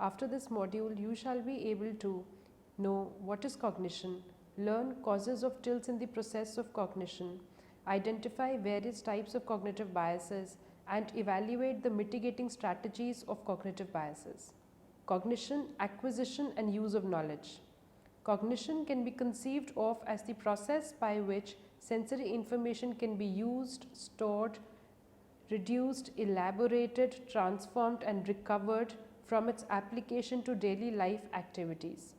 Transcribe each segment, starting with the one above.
After this module, you shall be able to know what is cognition, learn causes of tilts in the process of cognition, identify various types of cognitive biases, and evaluate the mitigating strategies of cognitive biases. Cognition, acquisition, and use of knowledge. Cognition can be conceived of as the process by which sensory information can be used, stored, reduced, elaborated, transformed, and recovered from its application to daily life activities.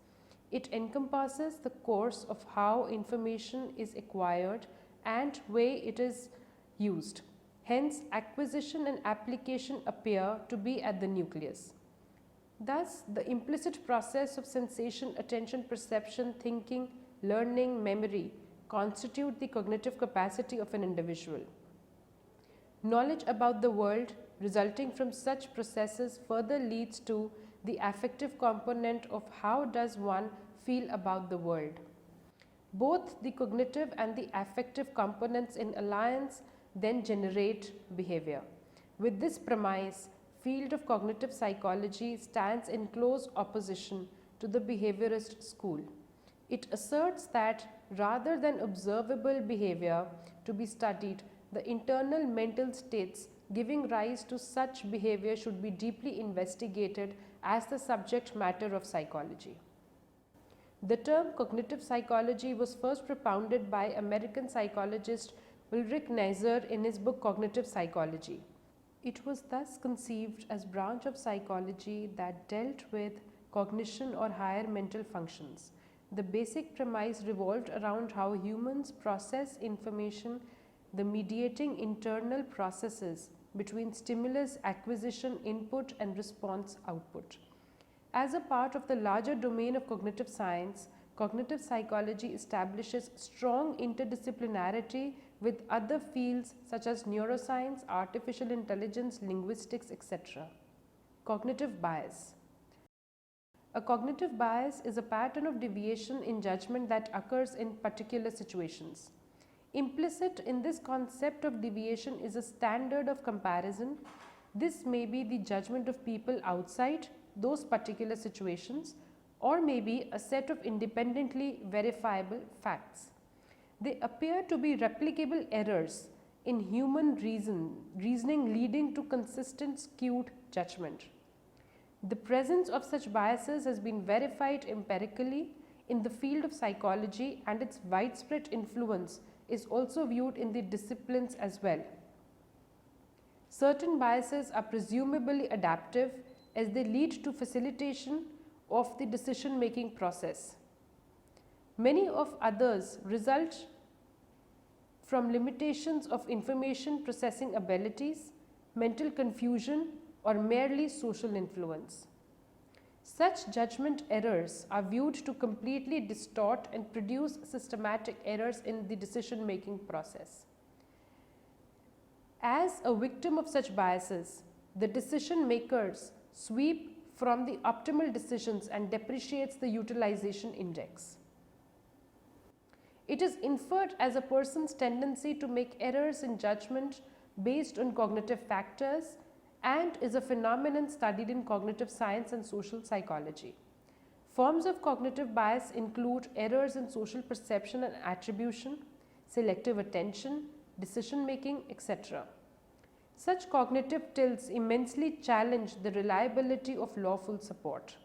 It encompasses the course of how information is acquired and way it is used. Hence, acquisition and application appear to be at the nucleus. Thus, the implicit process of sensation, attention, perception, thinking, learning, memory constitute the cognitive capacity of an individual. Knowledge about the world resulting from such processes further leads to the affective component of how does one feel about the world. Both the cognitive and the affective components in alliance then generate behavior. With this premise, field of cognitive psychology stands in close opposition to the behaviorist school. It asserts that rather than observable behavior to be studied, the internal mental states giving rise to such behavior should be deeply investigated as the subject matter of psychology. The term cognitive psychology was first propounded by American psychologist Ulrich Neisser in his book Cognitive Psychology. It was thus conceived as a branch of psychology that dealt with cognition or higher mental functions. The basic premise revolved around how humans process information, the mediating internal processes between stimulus acquisition input and response output. As a part of the larger domain of cognitive science, cognitive psychology establishes strong interdisciplinarity with other fields such as neuroscience, artificial intelligence, linguistics, etc. Cognitive bias. A cognitive bias is a pattern of deviation in judgment that occurs in particular situations. Implicit in this concept of deviation is a standard of comparison. This may be the judgment of people outside those particular situations, or may be a set of independently verifiable facts. They appear to be replicable errors in human reasoning leading to consistent skewed judgment. The presence of such biases has been verified empirically in the field of psychology, and its widespread influence is also viewed in the disciplines as well. Certain biases are presumably adaptive as they lead to facilitation of the decision-making process. Many of others result from limitations of information processing abilities, mental confusion, or merely social influence. Such judgment errors are viewed to completely distort and produce systematic errors in the decision-making process. As a victim of such biases, the decision makers sweep from the optimal decisions and depreciates the utilization index. It is inferred as a person's tendency to make errors in judgment based on cognitive factors and is a phenomenon studied in cognitive science and social psychology. Forms of cognitive bias include errors in social perception and attribution, selective attention, decision making, etc. Such cognitive tilts immensely challenge the reliability of lawful support.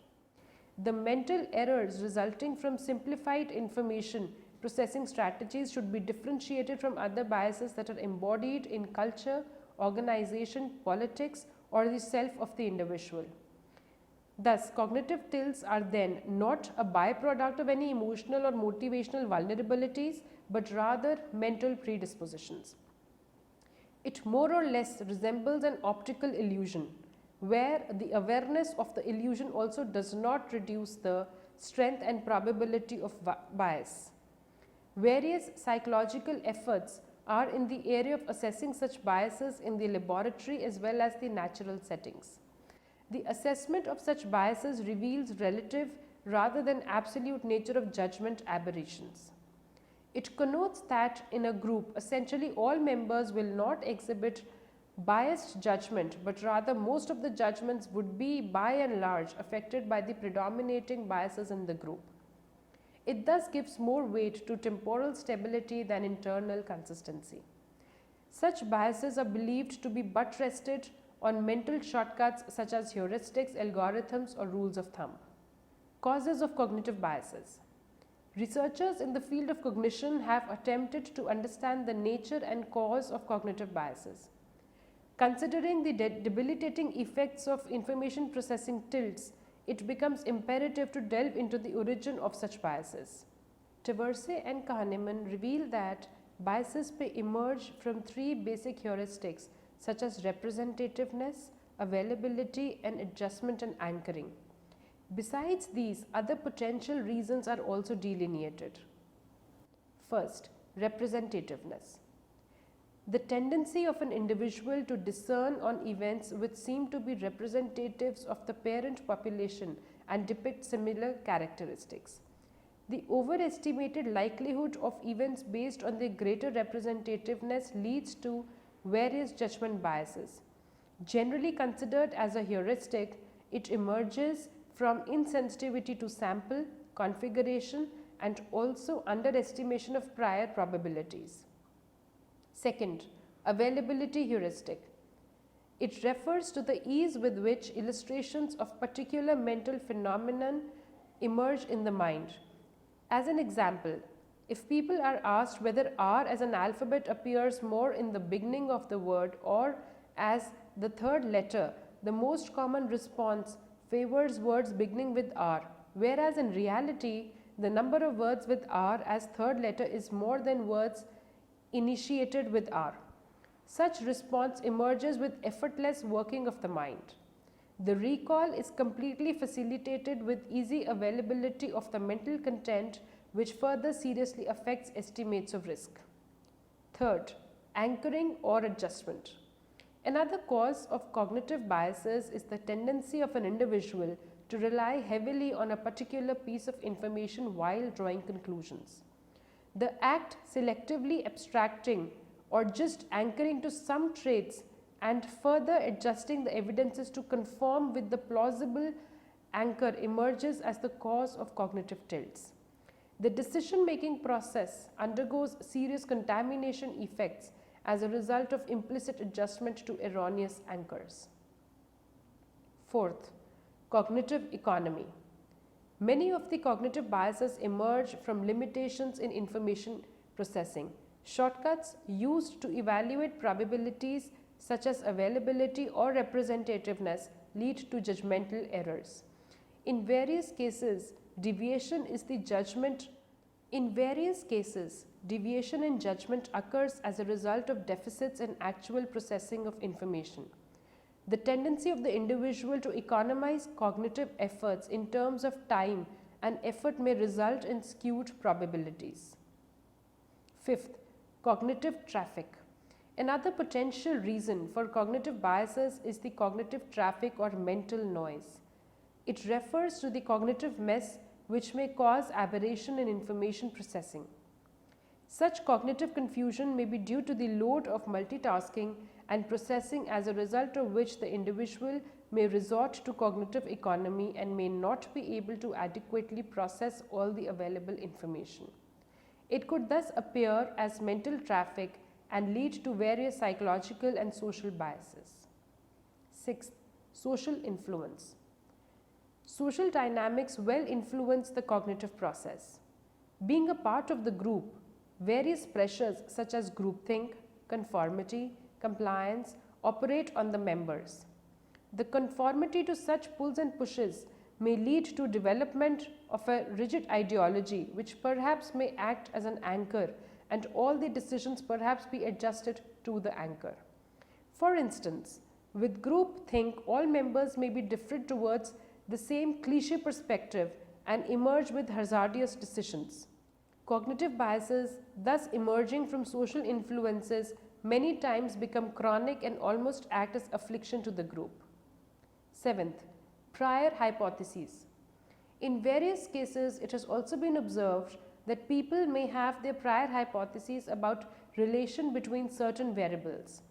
The mental errors resulting from simplified information processing strategies should be differentiated from other biases that are embodied in culture, organization, politics, or the self of the individual. Thus, cognitive tilts are then not a byproduct of any emotional or motivational vulnerabilities, but rather mental predispositions. It more or less resembles an optical illusion, where the awareness of the illusion also does not reduce the strength and probability of bias. Various psychological efforts are in the area of assessing such biases in the laboratory as well as the natural settings. The assessment of such biases reveals relative rather than absolute nature of judgment aberrations. It connotes that in a group, essentially all members will not exhibit biased judgment, but rather most of the judgments would be by and large affected by the predominating biases in the group. It thus gives more weight to temporal stability than internal consistency. Such biases are believed to be buttressed on mental shortcuts such as heuristics, algorithms, or rules of thumb. Causes of cognitive biases. Researchers in the field of cognition have attempted to understand the nature and cause of cognitive biases. Considering the debilitating effects of information processing tilts, it becomes imperative to delve into the origin of such biases. Tversky and Kahneman reveal that biases may emerge from three basic heuristics such as representativeness, availability, and adjustment and anchoring. Besides these, other potential reasons are also delineated. First, representativeness. The tendency of an individual to discern on events which seem to be representatives of the parent population and depict similar characteristics. The overestimated likelihood of events based on their greater representativeness leads to various judgment biases. Generally considered as a heuristic, it emerges from insensitivity to sample, configuration, and also underestimation of prior probabilities. Second, availability heuristic. It refers to the ease with which illustrations of particular mental phenomenon emerge in the mind. As an example, if people are asked whether R as an alphabet appears more in the beginning of the word or as the third letter, the most common response favors words beginning with R, whereas in reality, the number of words with R as third letter is more than words initiated with R. Such response emerges with effortless working of the mind. The recall is completely facilitated with easy availability of the mental content, which further seriously affects estimates of risk. Third, anchoring or adjustment. Another cause of cognitive biases is the tendency of an individual to rely heavily on a particular piece of information while drawing conclusions. The act selectively abstracting or just anchoring to some traits and further adjusting the evidences to conform with the plausible anchor emerges as the cause of cognitive tilts. The decision-making process undergoes serious contamination effects as a result of implicit adjustment to erroneous anchors. Fourth, cognitive economy. Many of the cognitive biases emerge from limitations in information processing. Shortcuts used to evaluate probabilities such as availability or representativeness lead to judgmental errors. In various cases, deviation in judgment occurs as a result of deficits in actual processing of information. The tendency of the individual to economize cognitive efforts in terms of time and effort may result in skewed probabilities. Fifth, cognitive traffic. Another potential reason for cognitive biases is the cognitive traffic or mental noise. It refers to the cognitive mess which may cause aberration in information processing. Such cognitive confusion may be due to the load of multitasking and processing, as a result of which the individual may resort to cognitive economy and may not be able to adequately process all the available information. It could thus appear as mental traffic and lead to various psychological and social biases. Sixth, social influence. Social dynamics well influence the cognitive process. Being a part of the group, various pressures such as groupthink, conformity, compliance operate on the members. The conformity to such pulls and pushes may lead to development of a rigid ideology which perhaps may act as an anchor, and all the decisions perhaps be adjusted to the anchor. For instance, with groupthink, all members may be different towards the same cliché perspective and emerge with hazardous decisions. Cognitive biases, thus emerging from social influences, many times become chronic and almost act as affliction to the group. Seventh, prior hypotheses. In various cases, it has also been observed that people may have their prior hypotheses about relation between certain variables.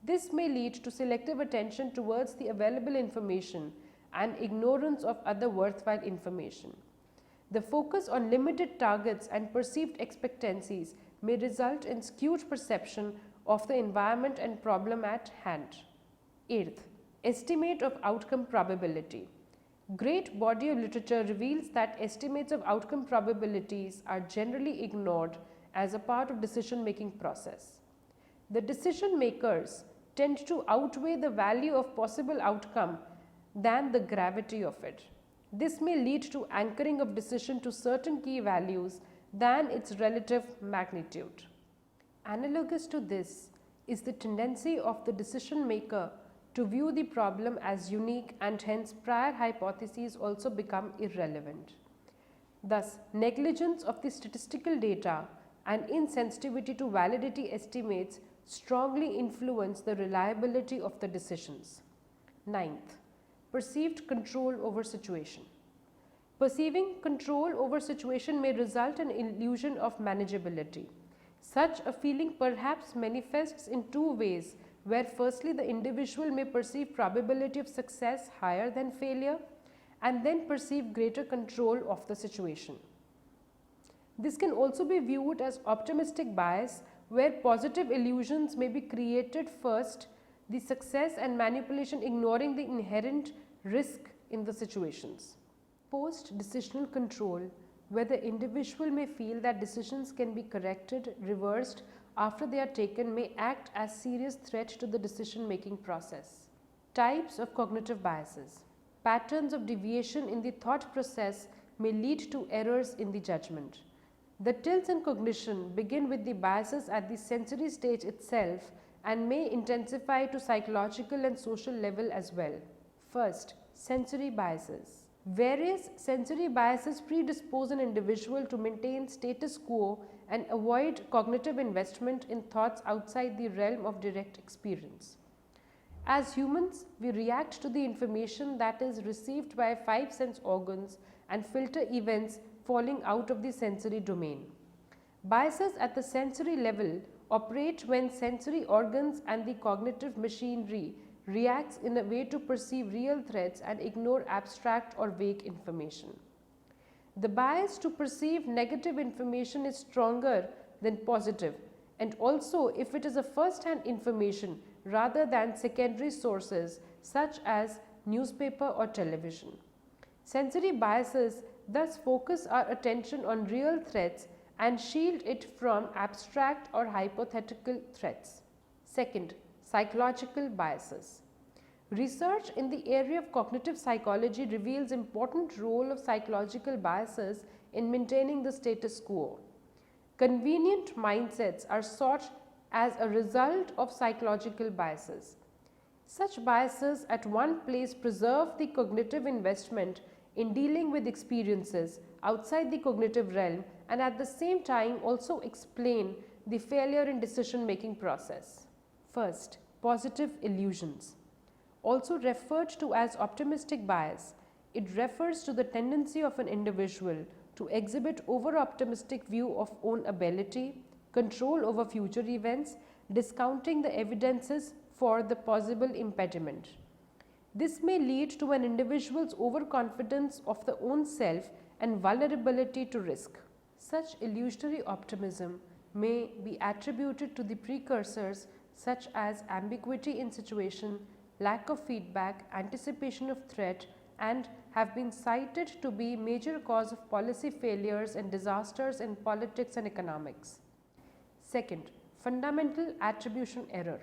This may lead to selective attention towards the available information and ignorance of other worthwhile information. The focus on limited targets and perceived expectancies may result in skewed perception of the environment and problem at hand. Eighth, estimate of outcome probability. Great body of literature reveals that estimates of outcome probabilities are generally ignored as a part of decision-making process. The decision makers tend to outweigh the value of possible outcome than the gravity of it. This may lead to anchoring of decision to certain key values than its relative magnitude. Analogous to this is the tendency of the decision maker to view the problem as unique, and hence prior hypotheses also become irrelevant. Thus, negligence of the statistical data and insensitivity to validity estimates strongly influence the reliability of the decisions. Ninth, perceived control over situation. Perceiving control over situation may result in illusion of manageability. Such a feeling perhaps manifests in two ways, where firstly the individual may perceive probability of success higher than failure and then perceive greater control of the situation. This can also be viewed as optimistic bias, where positive illusions may be created first, the success and manipulation ignoring the inherent risk in the situations. Post-decisional control, where the individual may feel that decisions can be corrected, reversed after they are taken, may act as serious threat to the decision-making process. Types of cognitive biases. Patterns of deviation in the thought process may lead to errors in the judgment. The tilts in cognition begin with the biases at the sensory stage itself and may intensify to psychological and social level as well. First, sensory biases. Various sensory biases predispose an individual to maintain status quo and avoid cognitive investment in thoughts outside the realm of direct experience. As humans, we react to the information that is received by 5 sense organs and filter events falling out of the sensory domain. Biases at the sensory level operate when sensory organs and the cognitive machinery reacts in a way to perceive real threats and ignore abstract or vague information. The bias to perceive negative information is stronger than positive, and also if it is a first-hand information rather than secondary sources such as newspaper or television. Sensory biases thus focus our attention on real threats and shield it from abstract or hypothetical threats. Second, psychological biases. Research in the area of cognitive psychology reveals important role of psychological biases in maintaining the status quo. Convenient mindsets are sought as a result of psychological biases. Such biases at one place preserve the cognitive investment in dealing with experiences outside the cognitive realm and at the same time also explain the failure in decision-making process. First, positive illusions. Also referred to as optimistic bias, it refers to the tendency of an individual to exhibit over-optimistic view of own ability, control over future events, discounting the evidences for the possible impediment. This may lead to an individual's overconfidence of the own self and vulnerability to risk. Such illusory optimism may be attributed to the precursors such as ambiguity in situation, lack of feedback, anticipation of threat, and have been cited to be major cause of policy failures and disasters in politics and economics. Second, fundamental attribution error.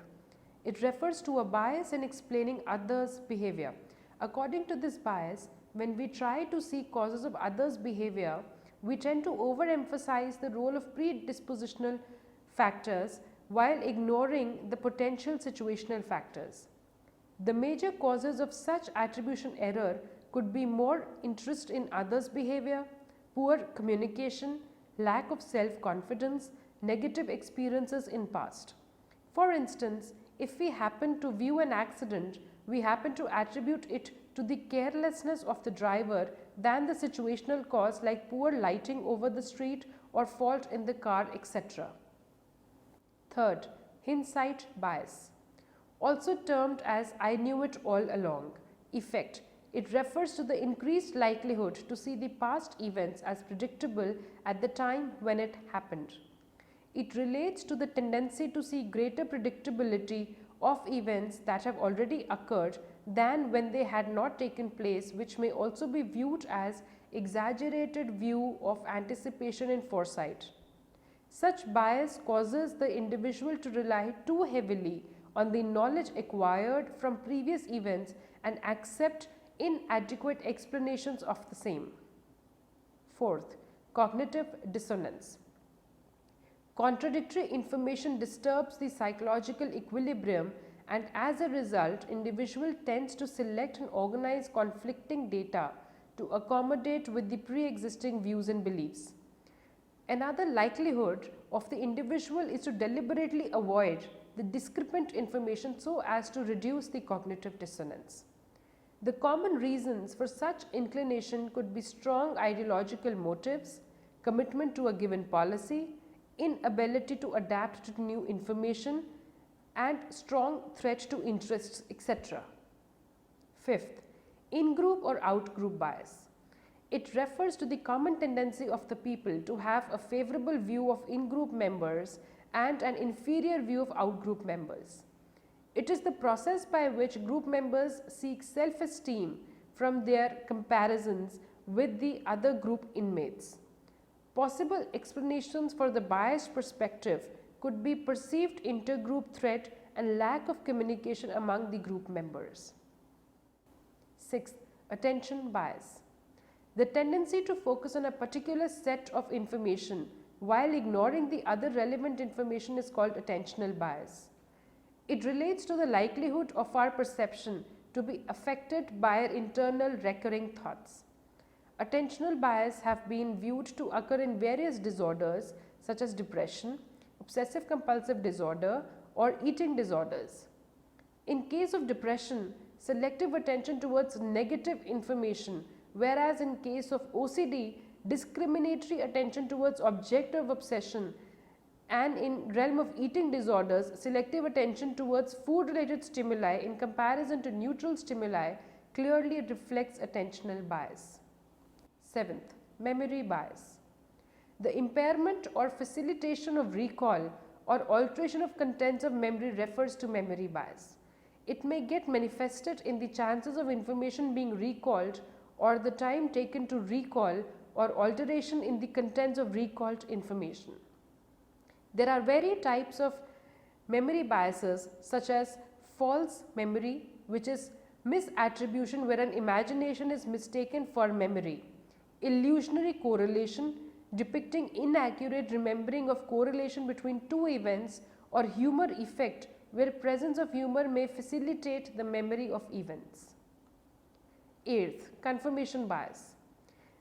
It refers to a bias in explaining others' behavior. According to this bias, when we try to see causes of others' behavior, we tend to overemphasize the role of predispositional factors while ignoring the potential situational factors. The major causes of such attribution error could be more interest in others' behavior, poor communication, lack of self-confidence, negative experiences in past. For instance, if we happen to view an accident, we happen to attribute it to the carelessness of the driver than the situational cause like poor lighting over the street or fault in the car, etc. Third, hindsight bias. Also termed as "I knew it all along" effect. It refers to the increased likelihood to see the past events as predictable at the time when it happened. It relates to the tendency to see greater predictability of events that have already occurred than when they had not taken place, which may also be viewed as exaggerated view of anticipation and foresight. Such bias causes the individual to rely too heavily on the knowledge acquired from previous events and accept inadequate explanations of the same. Fourth, cognitive dissonance. Contradictory information disturbs the psychological equilibrium, and as a result, individual tends to select and organize conflicting data to accommodate with the pre-existing views and beliefs. Another likelihood of the individual is to deliberately avoid the discrepant information so as to reduce the cognitive dissonance. The common reasons for such inclination could be strong ideological motives, commitment to a given policy, inability to adapt to new information, and strong threat to interests, etc. Fifth, in-group or out-group bias. It refers to the common tendency of the people to have a favorable view of in-group members and an inferior view of out-group members. It is the process by which group members seek self-esteem from their comparisons with the other group inmates. Possible explanations for the biased perspective could be perceived intergroup threat and lack of communication among the group members. Sixth, attention bias. The tendency to focus on a particular set of information while ignoring the other relevant information is called attentional bias. It relates to the likelihood of our perception to be affected by our internal recurring thoughts. Attentional bias have been viewed to occur in various disorders such as depression, obsessive compulsive disorder, or eating disorders. In case of depression, selective attention towards negative information, whereas in case of OCD, discriminatory attention towards object of obsession, and in realm of eating disorders, selective attention towards food related stimuli in comparison to neutral stimuli clearly reflects attentional bias. Seventh, memory bias. The impairment or facilitation of recall or alteration of contents of memory refers to memory bias. It may get manifested in the chances of information being recalled or the time taken to recall or alteration in the contents of recalled information. There are various types of memory biases such as false memory, which is misattribution where an imagination is mistaken for memory, illusionary correlation depicting inaccurate remembering of correlation between two events, or humor effect where presence of humor may facilitate the memory of events. Eighth, confirmation bias.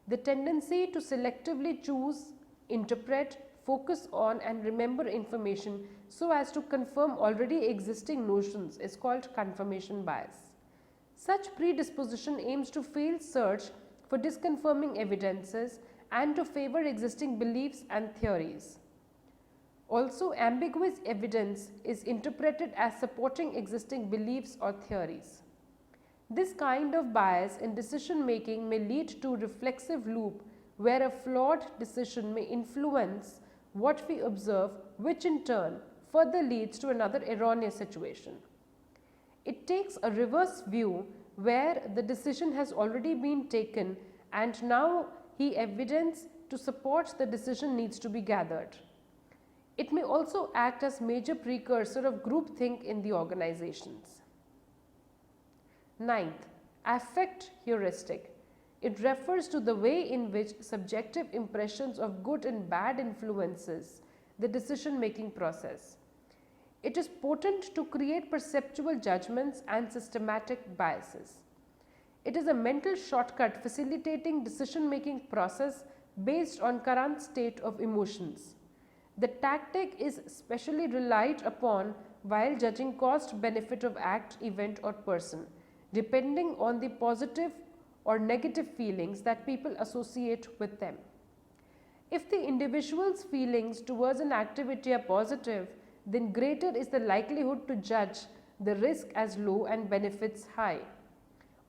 The tendency to selectively choose, interpret, focus on and remember information so as to confirm already existing notions is called confirmation bias. Such predisposition aims to field search for disconfirming evidences and to favor existing beliefs and theories. Also, ambiguous evidence is interpreted as supporting existing beliefs or theories. This kind of bias in decision making may lead to reflexive loop where a flawed decision may influence what we observe, which in turn further leads to another erroneous situation. It takes a reverse view where the decision has already been taken and now evidence to support the decision needs to be gathered. It may also act as major precursor of groupthink in the organizations. Ninth, affect heuristic. It refers to the way in which subjective impressions of good and bad influences the decision-making process. It is potent to create perceptual judgments and systematic biases. It is a mental shortcut facilitating decision-making process based on current state of emotions. The tactic is specially relied upon while judging cost benefit of act, event or person, depending on the positive or negative feelings that people associate with them. If the individual's feelings towards an activity are positive, then greater is the likelihood to judge the risk as low and benefits high.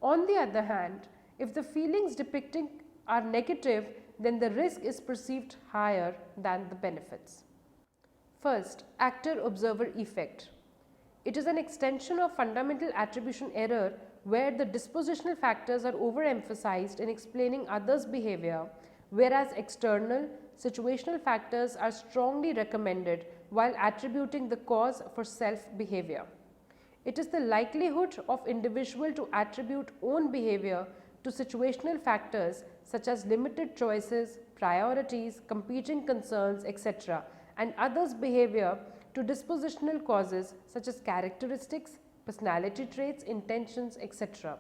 On the other hand, if the feelings depicting are negative, then the risk is perceived higher than the benefits. First, actor-observer effect. It is an extension of fundamental attribution error where the dispositional factors are overemphasized in explaining others' behavior, whereas external, situational factors are strongly recommended while attributing the cause for self-behavior. It is the likelihood of individual to attribute own behavior to situational factors such as limited choices, priorities, competing concerns, etc., and others' behavior to dispositional causes such as characteristics, personality traits, intentions, etc.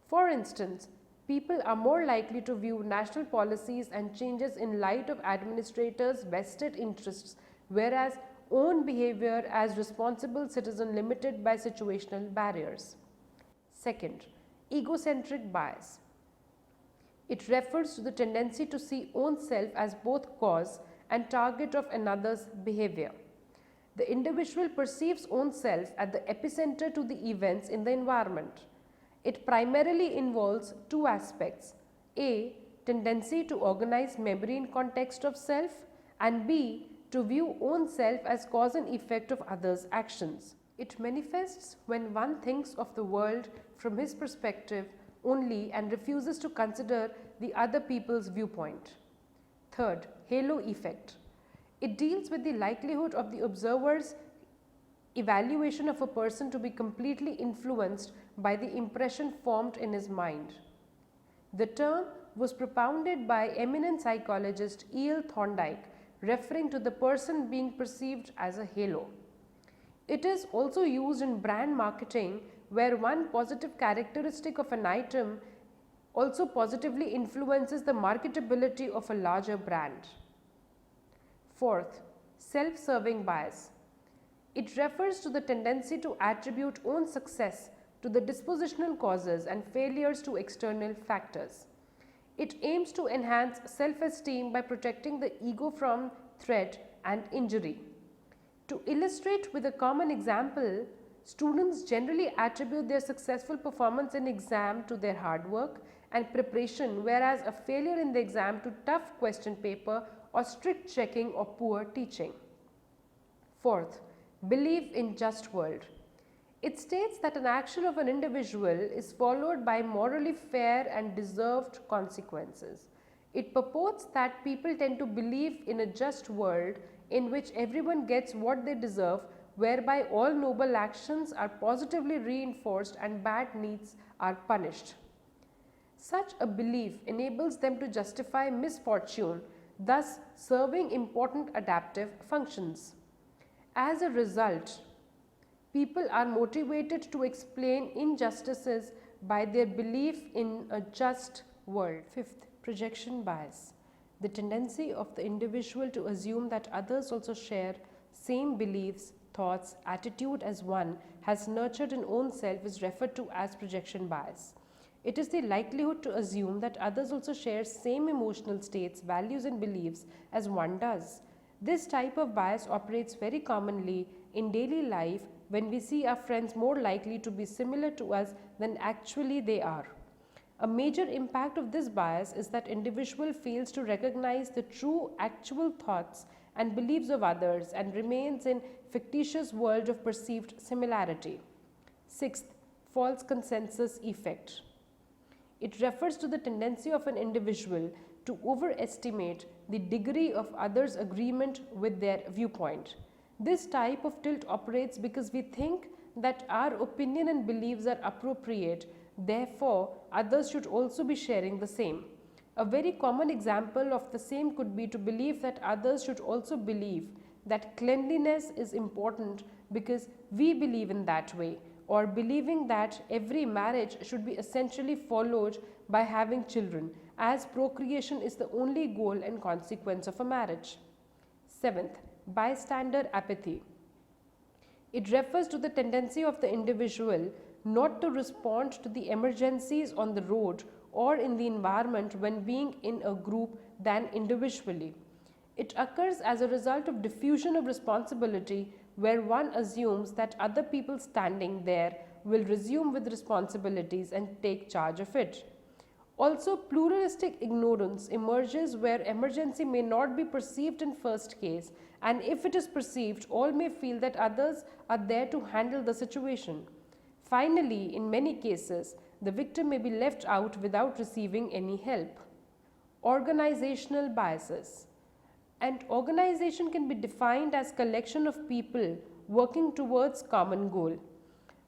For instance, people are more likely to view national policies and changes in light of administrators' vested interests, whereas own behavior as responsible citizen limited by situational barriers. Second, egocentric bias. It refers to the tendency to see own self as both cause and target of another's behavior. The individual perceives own self at the epicenter to the events in the environment. It primarily involves two aspects: A, tendency to organize memory in context of self, and B, to view own self as cause and effect of others' actions. It manifests when one thinks of the world from his perspective only and refuses to consider the other people's viewpoint. Third, halo effect. It deals with the likelihood of the observer's evaluation of a person to be completely influenced by the impression formed in his mind. The term was propounded by eminent psychologist E.L. Thorndike, referring to the person being perceived as a halo. It is also used in brand marketing, where one positive characteristic of an item also positively influences the marketability of a larger brand. Fourth, self-serving bias. It refers to the tendency to attribute own success to the dispositional causes and failures to external factors. It aims to enhance self-esteem by protecting the ego from threat and injury. To illustrate with a common example, students generally attribute their successful performance in exam to their hard work and preparation, whereas a failure in the exam to tough question paper or strict checking or poor teaching. Fourth, belief in just world. It states that an action of an individual is followed by morally fair and deserved consequences. It purports that people tend to believe in a just world in which everyone gets what they deserve, whereby all noble actions are positively reinforced and bad deeds are punished. Such a belief enables them to justify misfortune, thus serving important adaptive functions. As a result, people are motivated to explain injustices by their belief in a just world. Fifth, projection bias. The tendency of the individual to assume that others also share same beliefs, thoughts, attitude as one has nurtured in own self is referred to as projection bias. It is the likelihood to assume that others also share same emotional states, values and beliefs as one does. This type of bias operates very commonly in daily life when we see our friends more likely to be similar to us than actually they are. A major impact of this bias is that individual fails to recognize the true actual thoughts and beliefs of others and remains in fictitious world of perceived similarity. Sixth, false consensus effect. It refers to the tendency of an individual to overestimate the degree of others' agreement with their viewpoint. This type of tilt operates because we think that our opinion and beliefs are appropriate, therefore others should also be sharing the same. A very common example of the same could be to believe that others should also believe that cleanliness is important because we believe in that way, or believing that every marriage should be essentially followed by having children, as procreation is the only goal and consequence of a marriage. Seventh, bystander apathy. It refers to the tendency of the individual not to respond to the emergencies on the road or in the environment when being in a group than individually. It occurs as a result of diffusion of responsibility where one assumes that other people standing there will resume with responsibilities and take charge of it. Also, pluralistic ignorance emerges where emergency may not be perceived in first case, and if it is perceived, all may feel that others are there to handle the situation. Finally, in many cases, the victim may be left out without receiving any help. Organizational biases. An organization can be defined as collection of people working towards common goal.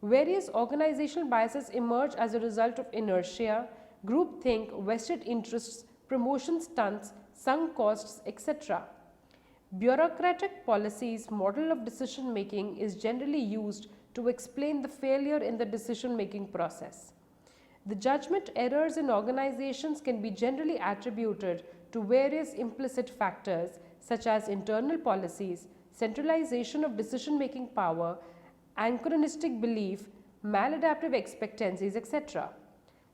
Various organizational biases emerge as a result of inertia, groupthink, vested interests, promotion stunts, sunk costs, etc. Bureaucratic policies model of decision making is generally used to explain the failure in the decision making process. The judgment errors in organizations can be generally attributed to various implicit factors such as internal policies, centralization of decision making power, anachronistic belief, maladaptive expectancies, etc.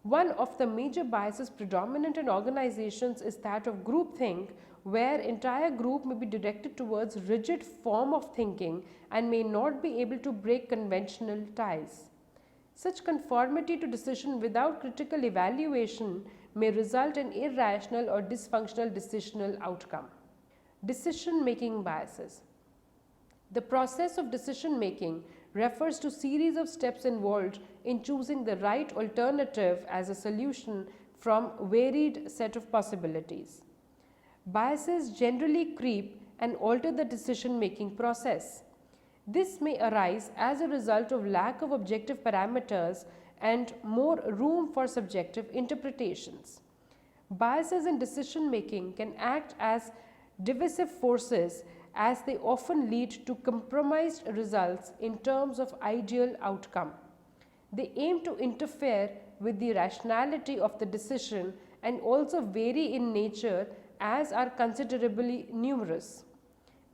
One of the major biases predominant in organizations is that of groupthink, where entire group may be directed towards rigid form of thinking and may not be able to break conventional ties. Such conformity to decision without critical evaluation may result in irrational or dysfunctional decisional outcome. Decision-making biases. The process of decision-making refers to series of steps involved in choosing the right alternative as a solution from varied set of possibilities. Biases generally creep and alter the decision-making process. This may arise as a result of lack of objective parameters and more room for subjective interpretations. Biases in decision-making can act as divisive forces as they often lead to compromised results in terms of ideal outcome. They aim to interfere with the rationality of the decision and also vary in nature as are considerably numerous.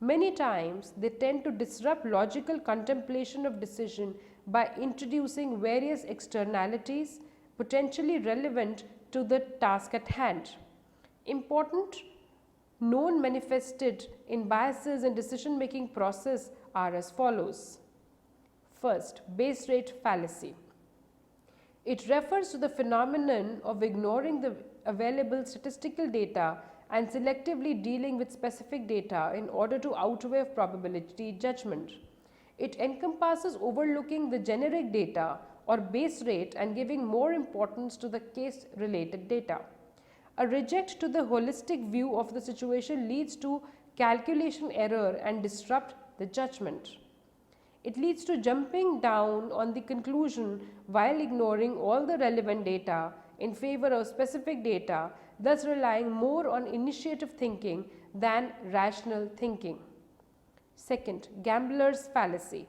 Many times they tend to disrupt logical contemplation of decision by introducing various externalities potentially relevant to the task at hand. Important known manifested in biases in decision making process are as follows. First, base rate fallacy. It refers to the phenomenon of ignoring the available statistical data and selectively dealing with specific data in order to outweigh probability judgment. It encompasses overlooking the generic data or base rate and giving more importance to the case related data. A reject to the holistic view of the situation leads to calculation error and disrupt the judgment. It leads to jumping down on the conclusion while ignoring all the relevant data in favor of specific data, thus relying more on initiative thinking than rational thinking. Second, gambler's fallacy.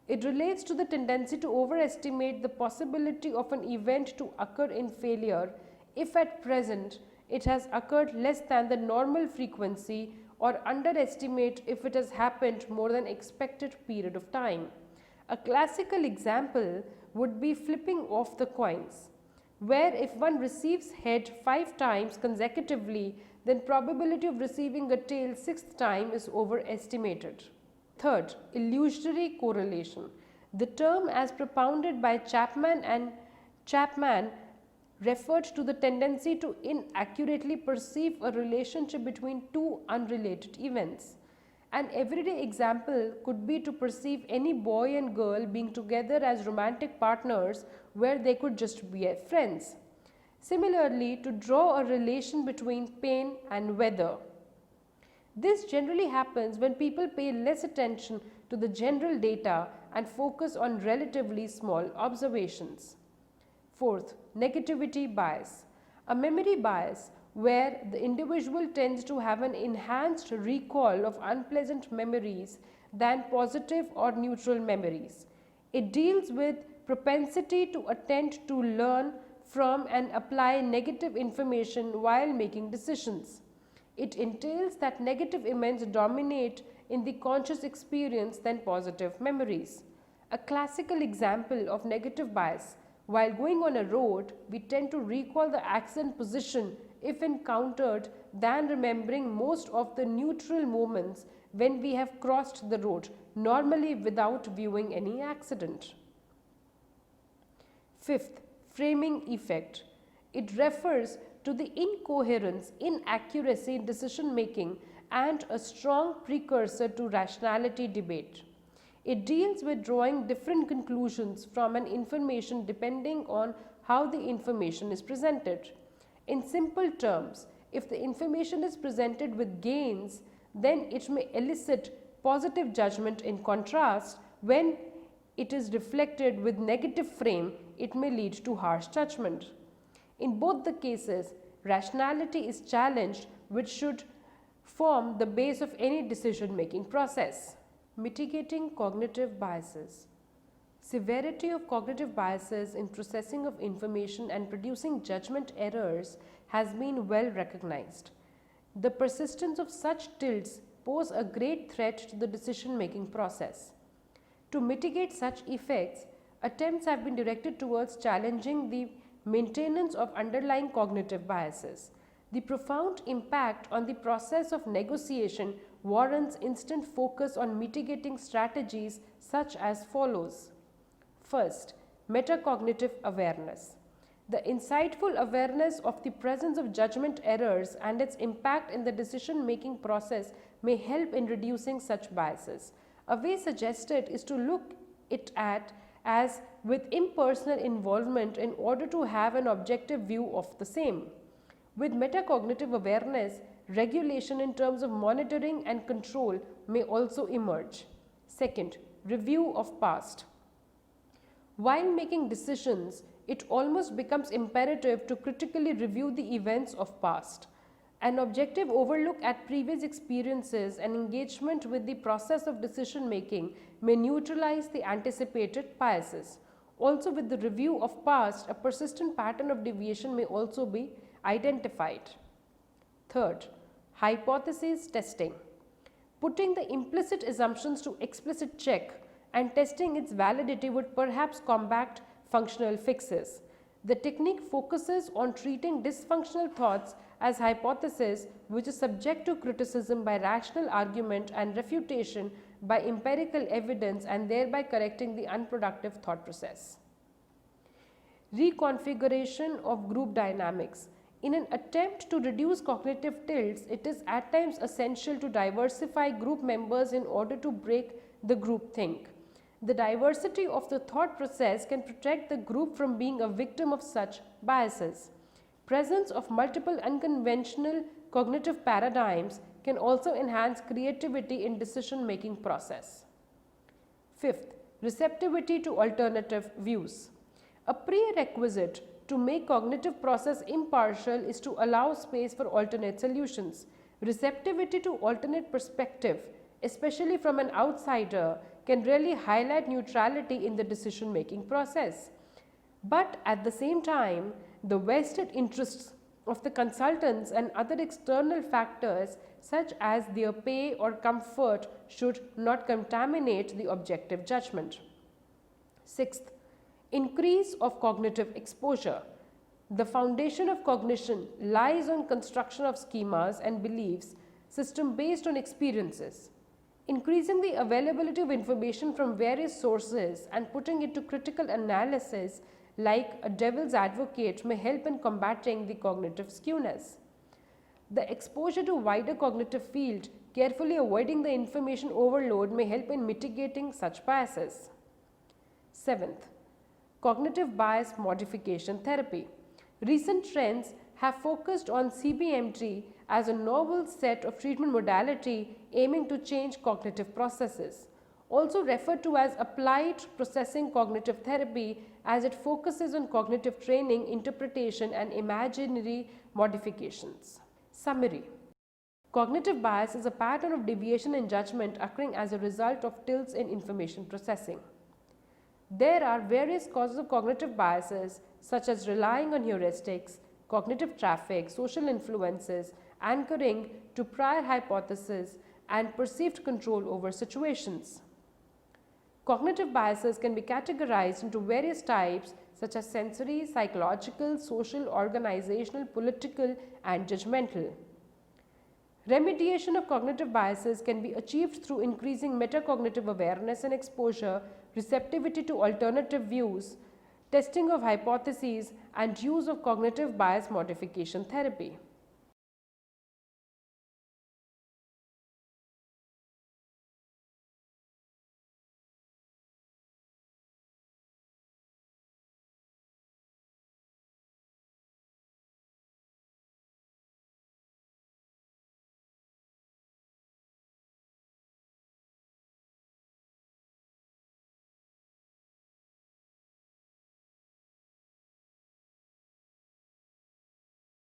It relates to the tendency to overestimate the possibility of an event to occur in failure if at present it has occurred less than the normal frequency, or underestimate if it has happened more than expected period of time. A classical example would be flipping off the coins, where if one receives head 5 times consecutively, then probability of receiving a tail 6th time is overestimated. Third, illusory correlation. The term as propounded by Chapman referred to the tendency to inaccurately perceive a relationship between two unrelated events. An everyday example could be to perceive any boy and girl being together as romantic partners where they could just be friends. Similarly, to draw a relation between pain and weather. This generally happens when people pay less attention to the general data and focus on relatively small observations. Fourth, negativity bias. A memory bias where the individual tends to have an enhanced recall of unpleasant memories than positive or neutral memories. It deals with propensity to attempt to learn from and apply negative information while making decisions. It entails that negative events dominate in the conscious experience than positive memories. A classical example of negative bias: while going on a road, we tend to recall the accident position if encountered than remembering most of the neutral moments when we have crossed the road, normally without viewing any accident. Fifth, framing effect. It refers to the incoherence, inaccuracy in decision making and a strong precursor to rationality debate. It deals with drawing different conclusions from an information depending on how the information is presented. In simple terms, if the information is presented with gains, then it may elicit positive judgment. In contrast, when it is reflected with negative frame, it may lead to harsh judgment. In both the cases, rationality is challenged, which should form the base of any decision-making process. Mitigating cognitive biases. Severity of cognitive biases in processing of information and producing judgment errors has been well recognized. The persistence of such tilts pose a great threat to the decision-making process. To mitigate such effects, attempts have been directed towards challenging the maintenance of underlying cognitive biases. The profound impact on the process of negotiation warrants instant focus on mitigating strategies such as follows. First, metacognitive awareness. The insightful awareness of the presence of judgment errors and its impact in the decision-making process may help in reducing such biases. A way suggested is to look it at as with impersonal involvement in order to have an objective view of the same. With metacognitive awareness, regulation in terms of monitoring and control may also emerge. Second, review of past. While making decisions, it almost becomes imperative to critically review the events of past. An objective overlook at previous experiences and engagement with the process of decision making may neutralize the anticipated biases. Also, with the review of past, a persistent pattern of deviation may also be identified. Third, hypothesis testing. Putting the implicit assumptions to explicit check and testing its validity would perhaps combat functional fixes. The technique focuses on treating dysfunctional thoughts as hypotheses which is subject to criticism by rational argument and refutation by empirical evidence, and thereby correcting the unproductive thought process. Reconfiguration of group dynamics. In an attempt to reduce cognitive tilts, it is at times essential to diversify group members in order to break the groupthink. The diversity of the thought process can protect the group from being a victim of such biases. Presence of multiple unconventional cognitive paradigms can also enhance creativity in decision-making process. Fifth, receptivity to alternative views. A prerequisite to make cognitive process impartial is to allow space for alternate solutions. Receptivity to alternate perspective, especially from an outsider, can really highlight neutrality in the decision-making process. But at the same time, the vested interests of the consultants and other external factors such as their pay or comfort should not contaminate the objective judgment. Sixth, increase of cognitive exposure. The foundation of cognition lies on construction of schemas and beliefs system based on experiences. Increasing the availability of information from various sources and putting it to critical analysis like a devil's advocate may help in combating the cognitive skewness. The exposure to wider cognitive field, carefully avoiding the information overload, may help in mitigating such biases. Seventh, cognitive bias modification therapy. Recent trends have focused on CBMT as a novel set of treatment modality aiming to change cognitive processes. Also referred to as applied processing cognitive therapy, as it focuses on cognitive training, interpretation and imaginary modifications. Summary. Cognitive bias is a pattern of deviation in judgment occurring as a result of tilts in information processing. There are various causes of cognitive biases such as relying on heuristics, cognitive traffic, social influences, anchoring to prior hypotheses, and perceived control over situations. Cognitive biases can be categorized into various types such as sensory, psychological, social, organizational, political, and judgmental. Remediation of cognitive biases can be achieved through increasing metacognitive awareness and exposure, receptivity to alternative views, testing of hypotheses, and use of cognitive bias modification therapy.